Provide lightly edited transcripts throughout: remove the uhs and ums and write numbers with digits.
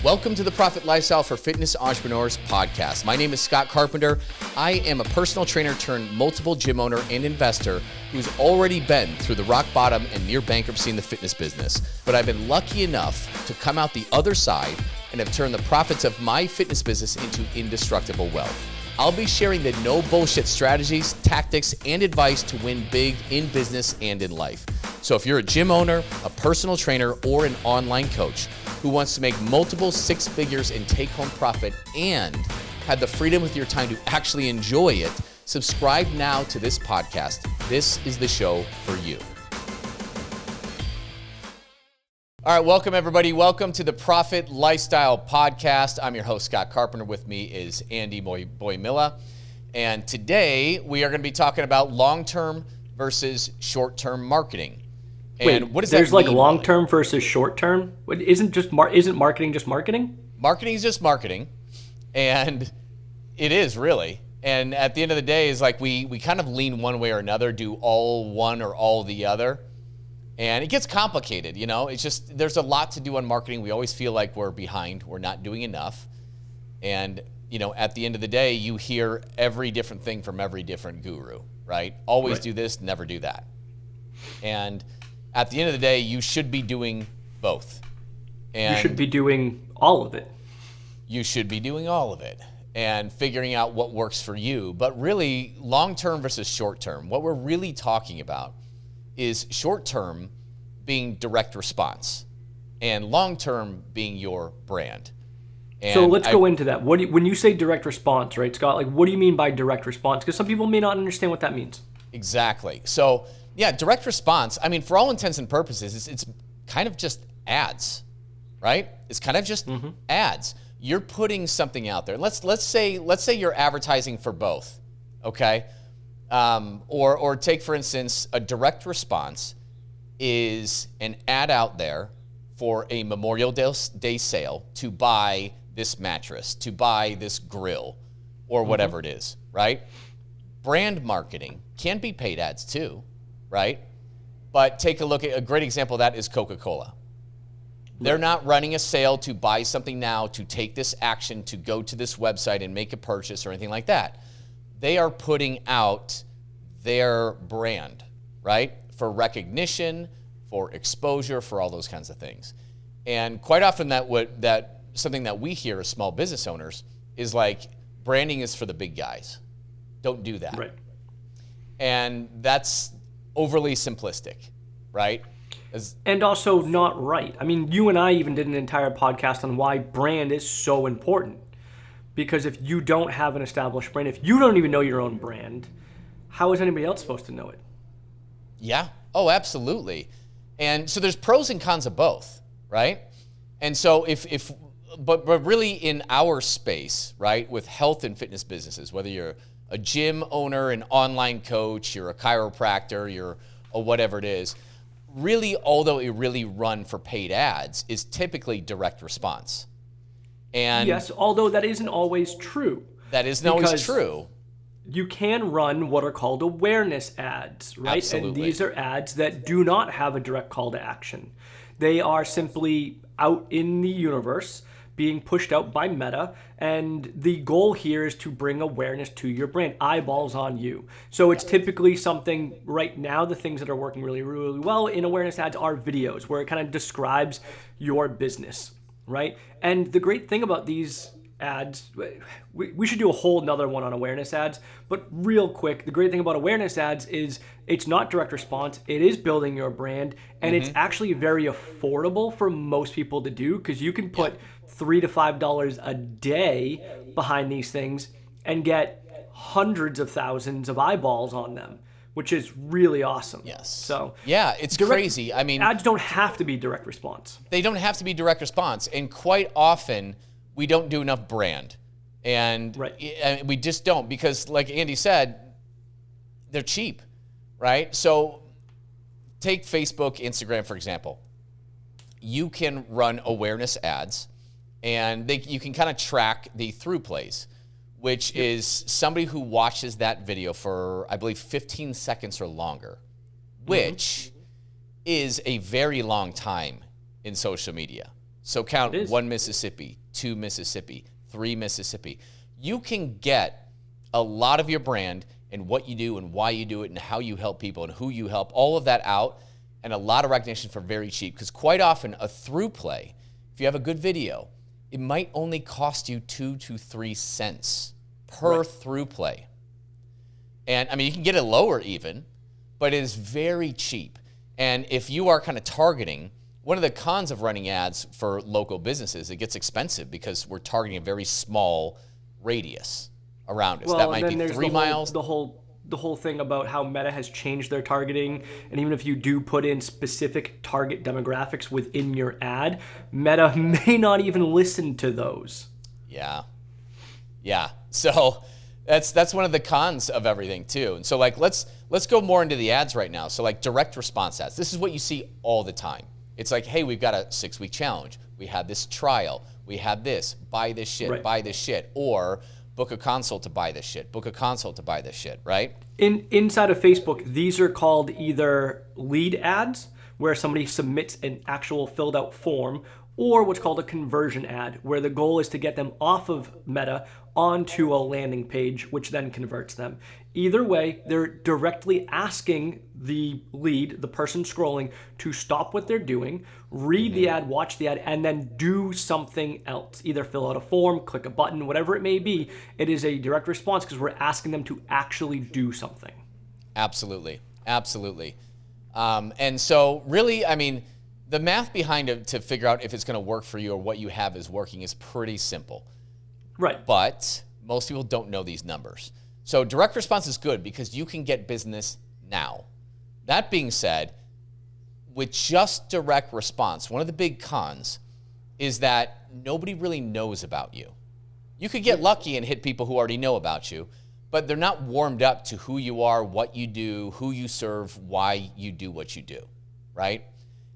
Welcome to the Profit Lifestyle for Fitness Entrepreneurs podcast. My name is Scott Carpenter. I am a personal trainer turned multiple gym owner and investor who's already been through the rock bottom and near bankruptcy in the fitness business. But I've been lucky enough to come out the other side and have turned the profits of my fitness business into indestructible wealth. I'll be sharing the no bullshit strategies, tactics, and advice to win big in business and in life. So if you're a gym owner, a personal trainer, or an online coach who wants to make multiple six figures in take-home profit and have the freedom with your time to actually enjoy it, subscribe now to this podcast. This is the show for you. All right, welcome everybody. Welcome to the Profit Lifestyle Podcast. I'm your host, Scott Carpenter. With me is Andy Boymilla. And today we are going to be talking about long-term versus short-term marketing. And what does that mean? There's like long-term versus short-term? Isn't marketing just marketing? Marketing is just marketing. And it is really. And at the end of the day, is like we kind of lean one way or another, do all one or all the other. And it gets complicated, you know? It's just, there's a lot to do on marketing. We always feel like we're behind. We're not doing enough. And, you know, at the end of the day, you hear every different thing from every different guru, right? Always do this, never do that. And at the end of the day, you should be doing both. And you should be doing all of it. You should be doing all of it and figuring out what works for you. But really, long-term versus short-term, what we're really talking about is short-term being direct response and long-term being your brand. And so let's go into that. When you say direct response, right, Scott, like what do you mean by direct response? Because some people may not understand what that means. Exactly. So yeah, direct response, I mean, for all intents and purposes, it's kind of just ads, right? It's kind of just ads. You're putting something out there. Let's say you're advertising for both, okay? Or take, for instance, a direct response is an ad out there for a Memorial Day sale to buy this mattress, to buy this grill, or whatever it is, right? Brand marketing can be paid ads too, right? But take a look at a great example of that is Coca-Cola. They're not running a sale to buy something now, to take this action, to go to this website and make a purchase or anything like that. They are putting out their brand, right? For recognition, for exposure, for all those kinds of things. And quite often that something that we hear as small business owners is like, branding is for the big guys. Don't do that. Right. And that's overly simplistic, right? And also not right. I mean, you and I even did an entire podcast on why brand is so important. Because if you don't have an established brand, if you don't even know your own brand, how is anybody else supposed to know it? Yeah. Oh, absolutely. And so there's pros and cons of both, right? And so but really in our space, right, with health and fitness businesses, whether you're a gym owner, an online coach, you're a chiropractor, you're a whatever it is, really, although it really run for paid ads, is typically direct response. And yes, although that isn't always true. That isn't always true. You can run what are called awareness ads, right? Absolutely. And these are ads that do not have a direct call to action. They are simply out in the universe, being pushed out by Meta, and the goal here is to bring awareness to your brand, eyeballs on you. So it's typically something right now, the things that are working really, really well in awareness ads are videos where it kind of describes your business, right? And the great thing about these ads, we should do a whole nother one on awareness ads, but real quick, the great thing about awareness ads is it's not direct response, it is building your brand, and it's actually very affordable for most people to do because you can put $3 to $5 a day behind these things and get hundreds of thousands of eyeballs on them, which is really awesome. Yes. So yeah, it's crazy. I mean, ads don't have to be direct response. They don't have to be direct response, and quite often we don't do enough brand, and we just don't, because like Andy said, they're cheap, right? So take Facebook, Instagram, for example. You can run awareness ads, and you can kind of track the through plays, which is somebody who watches that video for, I believe, 15 seconds or longer, which is a very long time in social media, So count 1 Mississippi, 2 Mississippi, 3 Mississippi. You can get a lot of your brand and what you do and why you do it and how you help people and who you help, all of that out, and a lot of recognition for very cheap. Because quite often a through play, if you have a good video, it might only cost you 2 to 3 cents per through play. And I mean, you can get it lower even, but it is very cheap. And if you are kind of targeting, one of the cons of running ads for local businesses, it gets expensive because we're targeting a very small radius around us. Well, that might be 3 miles. The whole thing about how Meta has changed their targeting, and even if you do put in specific target demographics within your ad, Meta may not even listen to those. Yeah. So that's one of the cons of everything too. And so like let's go more into the ads right now. So like direct response ads. This is what you see all the time. It's like, hey, we've got a 6-week challenge. We have this trial. We have this. Buy this shit. Buy this shit. Or book a consult to buy this shit. Book a consult to buy this shit, right? Inside of Facebook, these are called either lead ads, where somebody submits an actual filled out form, or what's called a conversion ad, where the goal is to get them off of Meta onto a landing page, which then converts them. Either way, they're directly asking the lead, the person scrolling, to stop what they're doing, read the ad, watch the ad, and then do something else. Either fill out a form, click a button, whatever it may be. It is a direct response because we're asking them to actually do something. Absolutely. And so really, I mean, the math behind it to figure out if it's going to work for you or what you have is working is pretty simple. Right. But most people don't know these numbers. So direct response is good because you can get business now. That being said, with just direct response, one of the big cons is that nobody really knows about you. You could get lucky and hit people who already know about you, but they're not warmed up to who you are, what you do, who you serve, why you do what you do, right?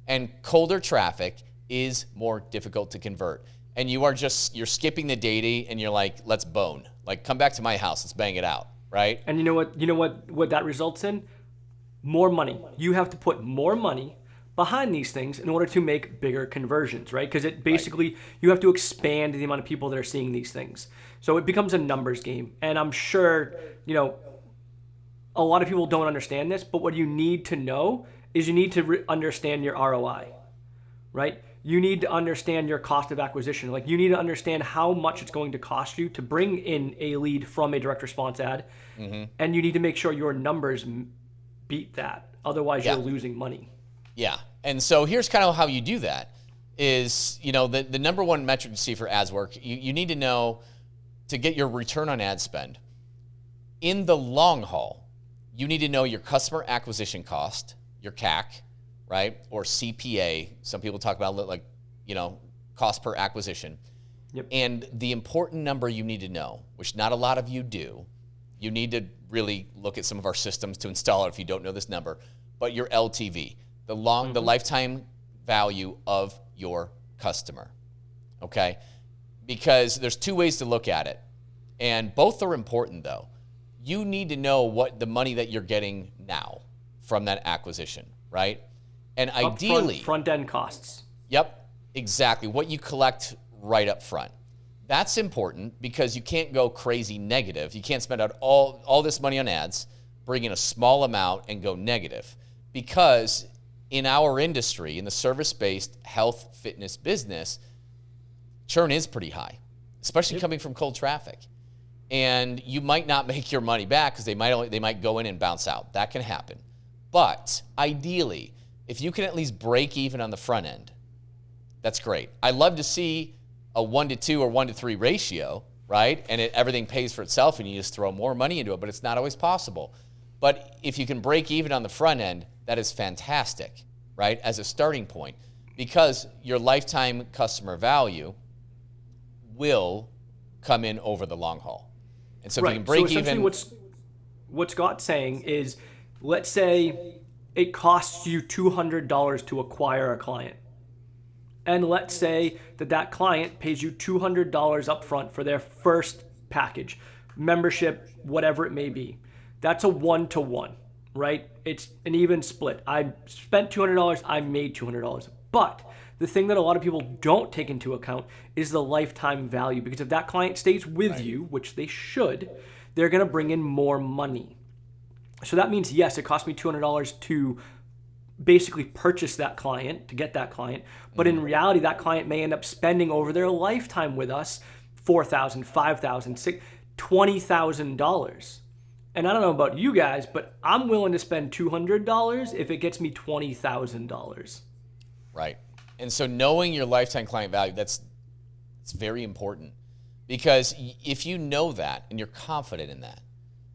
And colder traffic is more difficult to convert. And you're skipping the dating and you're like, let's bone. Like, come back to my house, let's bang it out, right? And you know what that results in? More money. You have to put more money behind these things in order to make bigger conversions, right? Because it basically, you have to expand the amount of people that are seeing these things. So it becomes a numbers game. And I'm sure, a lot of people don't understand this, but what you need to know is you need to understand your ROI, right? You need to understand your cost of acquisition. Like, you need to understand how much it's going to cost you to bring in a lead from a direct response ad. And you need to make sure your numbers beat that. Otherwise, you're losing money. Yeah. And so here's kind of how you do that is, the number one metric to see for ads work, you need to know to get your return on ad spend. In the long haul, you need to know your customer acquisition cost, your CAC, right? Or CPA. Some people talk about cost per acquisition. Yep. And the important number you need to know, which not a lot of you do, you need to really look at some of our systems to install it if you don't know this number, but your LTV, the lifetime value of your customer, okay? Because there's 2 ways to look at it, and both are important though. You need to know what the money that you're getting now from that acquisition, right? And ideally, front end costs. Yep, exactly. What you collect right up front. That's important because you can't go crazy negative. You can't spend out all this money on ads, bring in a small amount and go negative. Because in our industry, in the service-based health fitness business, churn is pretty high, especially coming from cold traffic. And you might not make your money back because they might go in and bounce out. That can happen. But ideally, if you can at least break even on the front end, that's great. I love to see a 1-to-2 or 1-to-3 ratio, right? And everything pays for itself and you just throw more money into it, but it's not always possible. But if you can break even on the front end, that is fantastic, right? As a starting point, because your lifetime customer value will come in over the long haul. And so if you can break even. What Scott's saying is, let's say it costs you $200 to acquire a client. And let's say that client pays you $200 up front for their first package, membership, whatever it may be. That's a 1-to-1, right? It's an even split. I spent $200, I made $200. But The thing that a lot of people don't take into account is the lifetime value, because if that client stays with you, which they should, they're going to bring in more money. So that means, yes, it cost me $200 to basically purchase that client, to get that client. But in reality, that client may end up spending over their lifetime with us $4,000, $5,000, $20,000. And I don't know about you guys, but I'm willing to spend $200 if it gets me $20,000. Right. And so knowing your lifetime client value, it's very important, because if you know that and you're confident in that,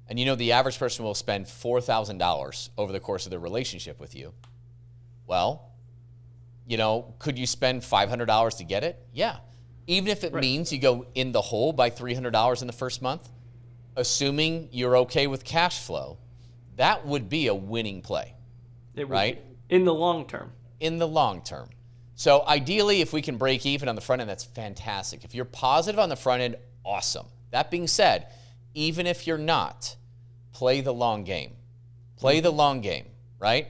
and you know the average person will spend $4,000 over the course of their relationship with you, well, could you spend $500 to get it? Yeah. Even if it means you go in the hole by $300 in the first month, assuming you're okay with cash flow, that would be a winning play, right? In the long term. In the long term. So ideally, if we can break even on the front end, that's fantastic. If you're positive on the front end, awesome. That being said, even if you're not, play the long game. Play the long game, right?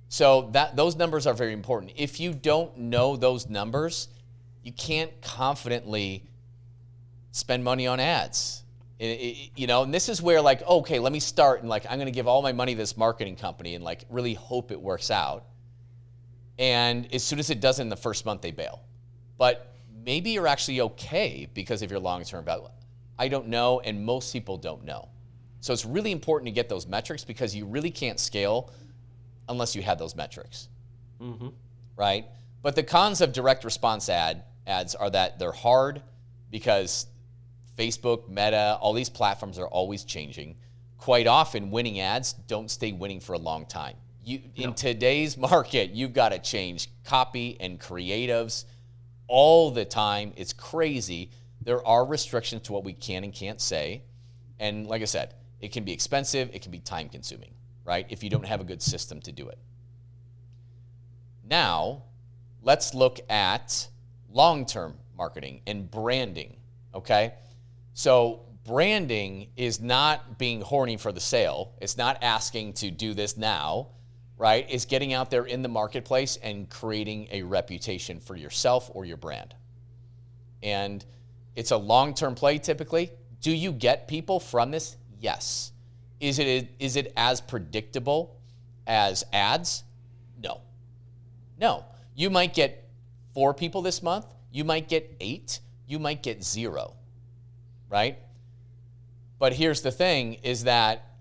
So those numbers are very important. If you don't know those numbers, you can't confidently spend money on ads. And this is where okay, let me start and I'm going to give all my money to this marketing company and really hope it works out. And as soon as it doesn't in the first month, they bail. But maybe you're actually okay because of your long-term value. I don't know, and most people don't know. So it's really important to get those metrics, because you really can't scale unless you have those metrics, right? But the cons of direct response ads are that they're hard, because Facebook, Meta, all these platforms are always changing. Quite often, winning ads don't stay winning for a long time. In today's market, you've got to change copy and creatives all the time. It's crazy. There are restrictions to what we can and can't say. And like I said, it can be expensive. It can be time consuming, right? If you don't have a good system to do it. Now, let's look at long-term marketing and branding, okay? So branding is not being horny for the sale. It's not asking to do this now, right? It's getting out there in the marketplace and creating a reputation for yourself or your brand. And it's a long-term play typically. Do you get people from this? Yes. Is it as predictable as ads? No. No. You might get 4 people this month. You might get 8. You might get 0, right? But here's the thing, is that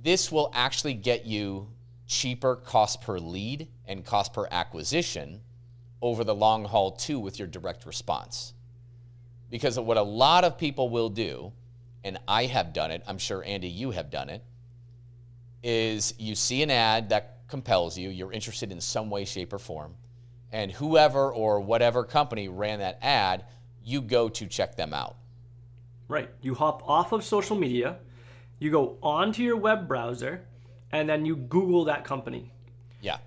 this will actually get you cheaper cost per lead and cost per acquisition over the long haul too with your direct response. Because of what a lot of people will do, and I have done it, I'm sure Andy, you have done it, is you see an ad that compels you, you're interested in some way, shape, or form, and whoever or whatever company ran that ad, you go to check them out. Right. You hop off of social media, you go onto your web browser, and then you Google that company. Yeah.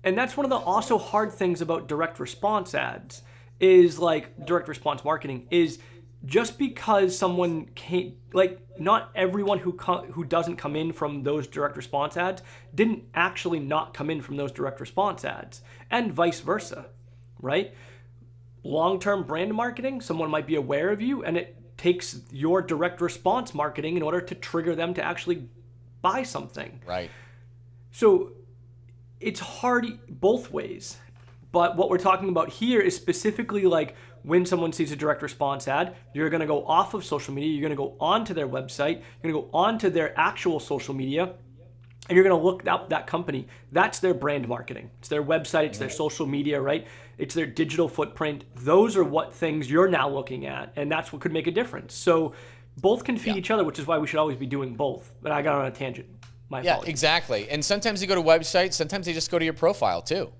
And that's one of the also hard things about direct response ads, is direct response marketing, is just because someone can't, not everyone who doesn't come in from those direct response ads didn't actually not come in from those direct response ads, and vice versa, right? Long-term brand marketing, someone might be aware of you, and it takes your direct response marketing in order to trigger them to actually buy something. Right. So it's hard both ways. But what we're talking about here is specifically when someone sees a direct response ad, you're going to go off of social media, you're going to go onto their website, you're going to go onto their actual social media, and you're going to look up that company. That's their brand marketing. It's their website, it's their social media, right? It's their digital footprint. Those are what things you're now looking at, and that's what could make a difference. So both can feed each other, which is why we should always be doing both. But I got on a tangent. My apologies. Yeah, exactly. And sometimes you go to websites, sometimes they just go to your profile too.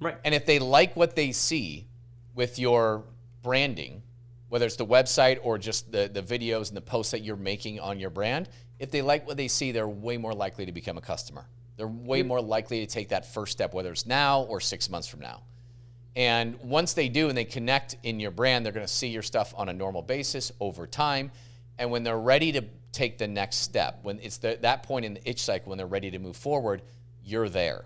Right. And if they like what they see with your branding, whether it's the website or just the videos and the posts that you're making on your brand, if they like what they see, they're way more likely to become a customer. They're way more likely to take that first step, whether it's now or 6 months from now. And once they do and they connect in your brand, they're going to see your stuff on a normal basis over time. And when they're ready to take the next step, when it's that point in the itch cycle, when they're ready to move forward, you're there.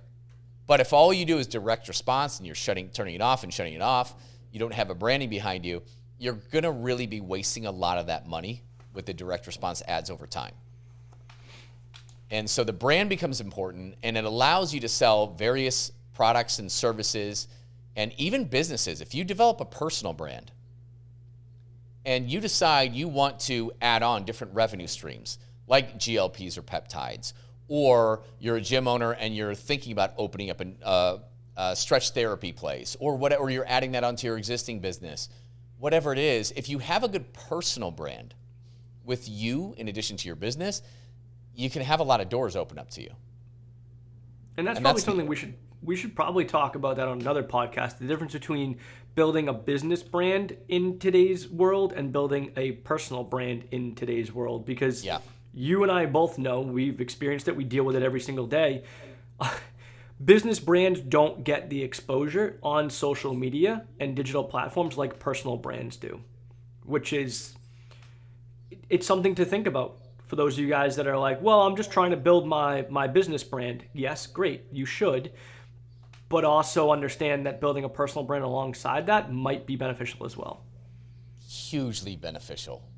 But if all you do is direct response and you're turning it off and shutting it off, you don't have a branding behind you, you're going to really be wasting a lot of that money with the direct response ads over time. And so the brand becomes important, and it allows you to sell various products and services and even businesses. If you develop a personal brand and you decide you want to add on different revenue streams like GLPs or peptides, or you're a gym owner and you're thinking about opening up a stretch therapy place, or whatever, or you're adding that onto your existing business, whatever it is, if you have a good personal brand with you in addition to your business, you can have a lot of doors open up to you. And that's something we should probably talk about that on another podcast, the difference between building a business brand in today's world and building a personal brand in today's world, because you and I both know, we've experienced it, we deal with it every single day. Business brands don't get the exposure on social media and digital platforms like personal brands do, which is, it's something to think about for those of you guys that are like, well, I'm just trying to build my business brand. Yes, great, you should. But also understand that building a personal brand alongside that might be beneficial as well. Hugely beneficial.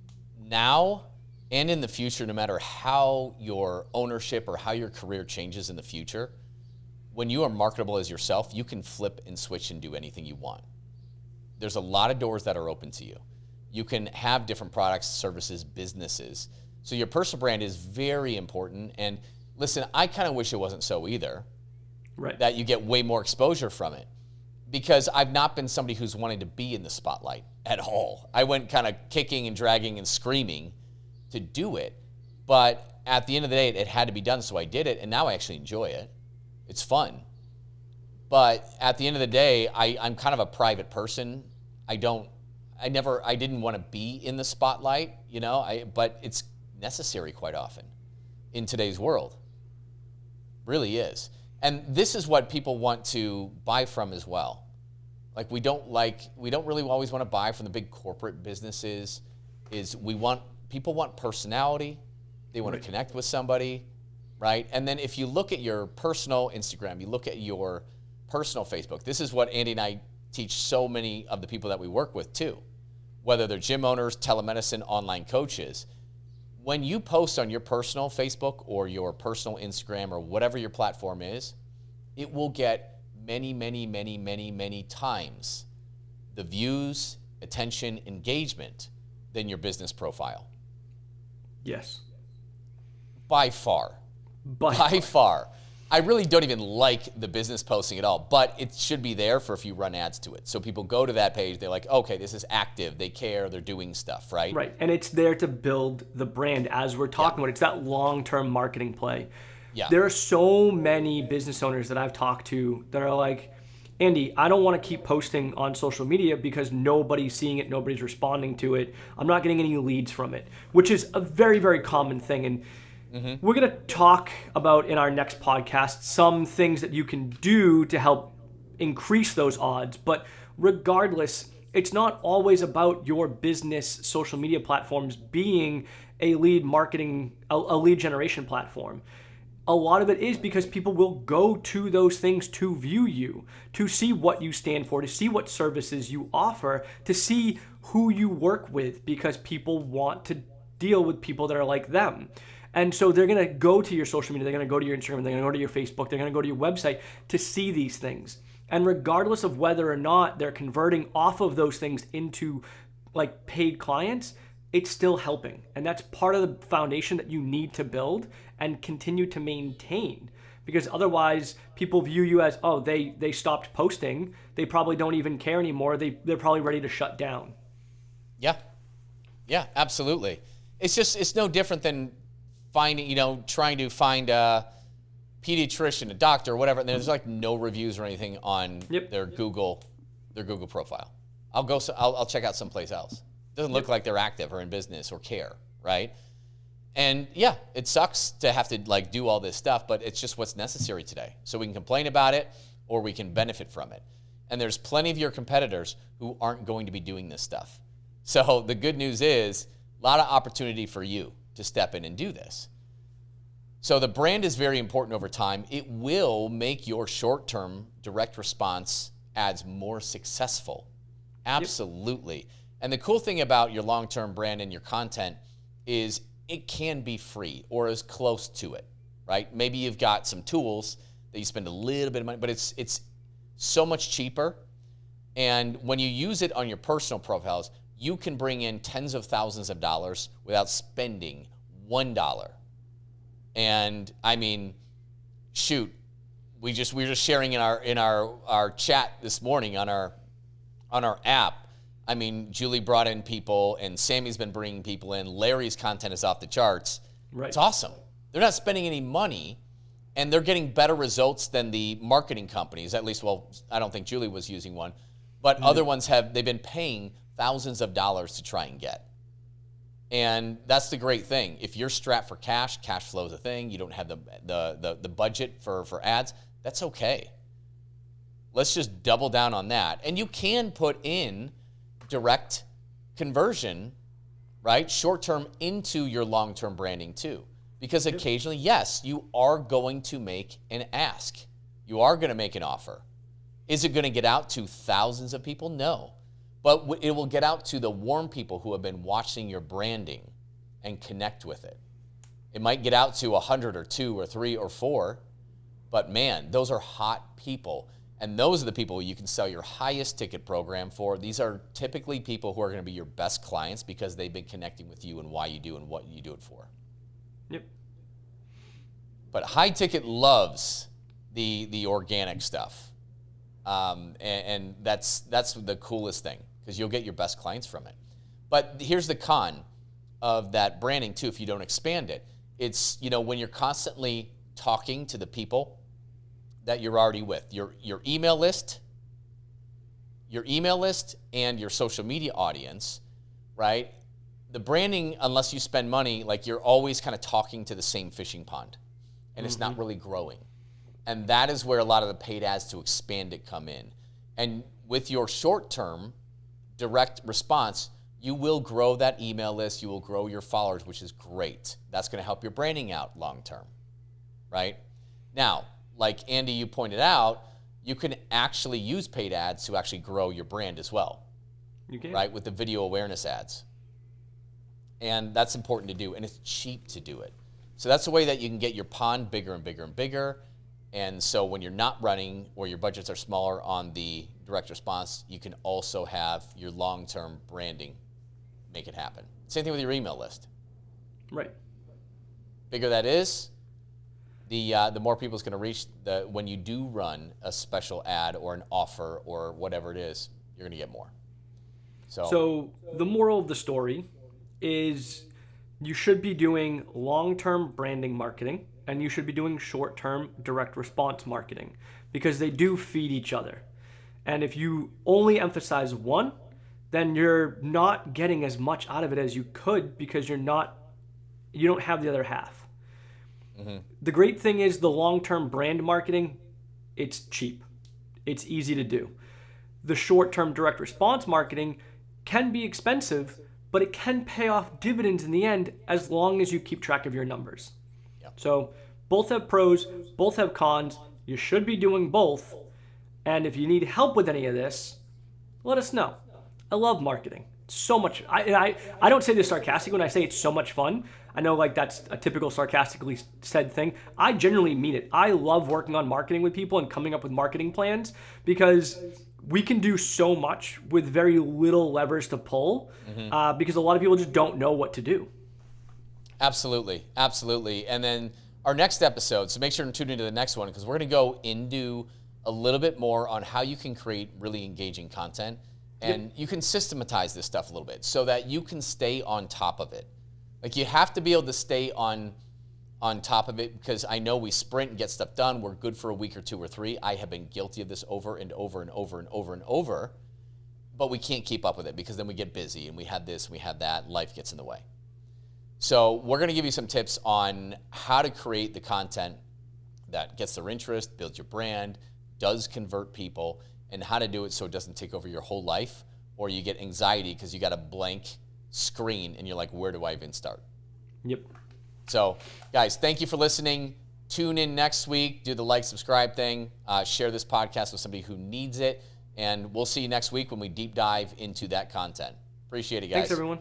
Now and in the future, no matter how your ownership or how your career changes in the future, when you are marketable as yourself, you can flip and switch and do anything you want. There's a lot of doors that are open to you. You can have different products, services, businesses. So your personal brand is very important. And listen, I kind of wish it wasn't so either. Right. That you get way more exposure from it, because I've not been somebody who's wanting to be in the spotlight at all. I went kind of kicking and dragging and screaming to do it, but at the end of the day, it had to be done, so I did it, and now I actually enjoy it. It's fun. But at the end of the day, I'm kind of a private person. I didn't want to be in the spotlight, but it's necessary quite often in today's world. Really is. And this is what people want to buy from as well. Like we don't really always want to buy from the big corporate businesses. People want personality. They want to connect with somebody, right? And then if you look at your personal Instagram, you look at your personal Facebook, this is what Andy and I teach so many of the people that we work with too, whether they're gym owners, telemedicine, online coaches. When you post on your personal Facebook or your personal Instagram or whatever your platform is, it will get many, many, many, many, many times the views, attention, engagement than your business profile. Yes. By far. By far. I really don't even like the business posting at all, but it should be there for if you run ads to it. So people go to that page, they're like, okay, this is active, they care, they're doing stuff, right? Right, and it's there to build the brand as we're talking about. It's that long-term marketing play. Yeah. There are so many business owners that I've talked to that are like, Andy, I don't want to keep posting on social media because nobody's seeing it, nobody's responding to it. I'm not getting any leads from it, which is a very, very common thing. And we're going to talk about in our next podcast some things that you can do to help increase those odds. But regardless, it's not always about your business social media platforms being a lead generation platform. A lot of it is because people will go to those things to view you, to see what you stand for, to see what services you offer, to see who you work with, because people want to deal with people that are like them. And so they're going to go to your social media, they're going to go to your Instagram, they're going to go to your Facebook, they're going to go to your website to see these things. And regardless of whether or not they're converting off of those things into like paid clients, it's still helping. And that's part of the foundation that you need to build and continue to maintain. Because otherwise, people view you as, oh, they stopped posting. They probably don't even care anymore. They're probably ready to shut down. Yeah, absolutely. It's no different than trying to find a pediatrician, a doctor, whatever. And there's like no reviews or anything on their Google profile. I'll check out someplace else. It doesn't look like they're active or in business or care, right? And yeah, it sucks to have to like do all this stuff, but it's just what's necessary today. So we can complain about it or we can benefit from it. And there's plenty of your competitors who aren't going to be doing this stuff. So the good news is a lot of opportunity for you to step in and do this. So the brand is very important over time. It will make your short-term direct response ads more successful. Absolutely. Yep. And the cool thing about your long-term brand and your content is it can be free or as close to it, right? Maybe you've got some tools that you spend a little bit of money, but it's so much cheaper. And when you use it on your personal profiles, you can bring in tens of thousands of dollars without spending $1. And I mean, shoot, we were just sharing in our chat this morning on our app. I mean, Julie brought in people, and Sammy's been bringing people in. Larry's content is off the charts. Right. It's awesome. They're not spending any money, and they're getting better results than the marketing companies. At least, well, I don't think Julie was using one, but other ones they've been paying thousands of dollars to try and get. And that's the great thing. If you're strapped for cash flow is a thing. You don't have the budget for ads. That's okay. Let's just double down on that. And you can put in direct conversion, right? Short-term into your long-term branding too. Because occasionally, yes, you are going to make an ask. You are going to make an offer. Is it going to get out to thousands of people? No. But it will get out to the warm people who have been watching your branding and connect with it. It might get out to 100 or 2 or 3 or 4, but man, those are hot people. And those are the people you can sell your highest ticket program for. These are typically people who are going to be your best clients because they've been connecting with you and why you do and what you do it for. Yep. But high ticket loves the organic stuff. And that's the coolest thing, because you'll get your best clients from it. But here's the con of that branding too, if you don't expand it. It's, when you're constantly talking to the people that you're already with, your email list and your social media audience, right? The branding, unless you spend money, like you're always kind of talking to the same fishing pond, and it's not really growing. And that is where a lot of the paid ads to expand it come in. And with your short-term direct response, you will grow that email list, you will grow your followers, which is great. That's going to help your branding out long-term, right? Now, like Andy, you pointed out, you can actually use paid ads to actually grow your brand as well. You can. Right, with the video awareness ads. And that's important to do, and it's cheap to do it. So that's a way that you can get your pond bigger and bigger and bigger. And so when you're not running or your budgets are smaller on the direct response, you can also have your long-term branding make it happen. Same thing with your email list. Right. Bigger that is, the more people it's going to reach. When you do run a special ad or an offer or whatever it is, you're going to get more. So the moral of the story is you should be doing long-term branding marketing, and you should be doing short-term direct response marketing, because they do feed each other. And if you only emphasize one, then you're not getting as much out of it as you could, because you don't have the other half. The great thing is the long-term brand marketing, it's cheap. It's easy to do. The short-term direct response marketing can be expensive, but it can pay off dividends in the end as long as you keep track of your numbers. So both have pros, both have cons. You should be doing both. And if you need help with any of this, let us know. I love marketing. So much. I don't say this sarcastically when I say it's so much fun. I know like that's a typical sarcastically said thing. I genuinely mean it. I love working on marketing with people and coming up with marketing plans, because we can do so much with very little levers to pull, because a lot of people just don't know what to do. Absolutely. And then our next episode, so make sure to tune into the next one, because we're going to go into a little bit more on how you can create really engaging content, and you can systematize this stuff a little bit so that you can stay on top of it. Like, you have to be able to stay on top of it, because I know we sprint and get stuff done. We're good for a week or 2 or 3. I have been guilty of this over and over and over and over and over, but we can't keep up with it, because then we get busy and we have this, we have that, life gets in the way. So we're going to give you some tips on how to create the content that gets their interest, builds your brand, does convert people, and how to do it so it doesn't take over your whole life, or you get anxiety because you got a blank screen and you're like, where do I even start? Yep. So, guys, thank you for listening. Tune in next week. Do the like, subscribe thing. Share this podcast with somebody who needs it. And we'll see you next week when we deep dive into that content. Appreciate it, guys. Thanks, everyone.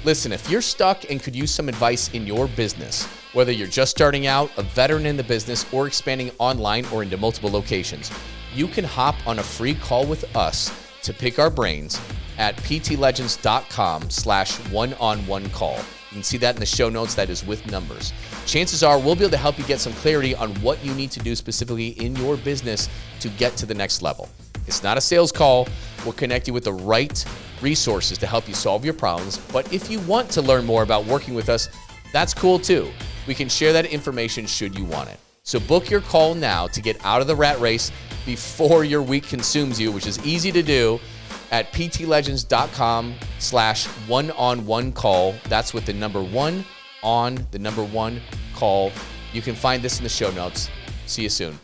Listen, if you're stuck and could use some advice in your business, whether you're just starting out, a veteran in the business, or expanding online or into multiple locations, you can hop on a free call with us to pick our brains at ptlegends.com/one-on-one call. You can see that in the show notes. That is with numbers. Chances are we'll be able to help you get some clarity on what you need to do specifically in your business to get to the next level. It's not a sales call. We'll connect you with the right resources to help you solve your problems. But if you want to learn more about working with us, that's cool too. We can share that information should you want it. So book your call now to get out of the rat race before your week consumes you, which is easy to do at ptlegends.com/one-on-one call. That's with the number 1 on the number 1 call. You can find this in the show notes. See you soon.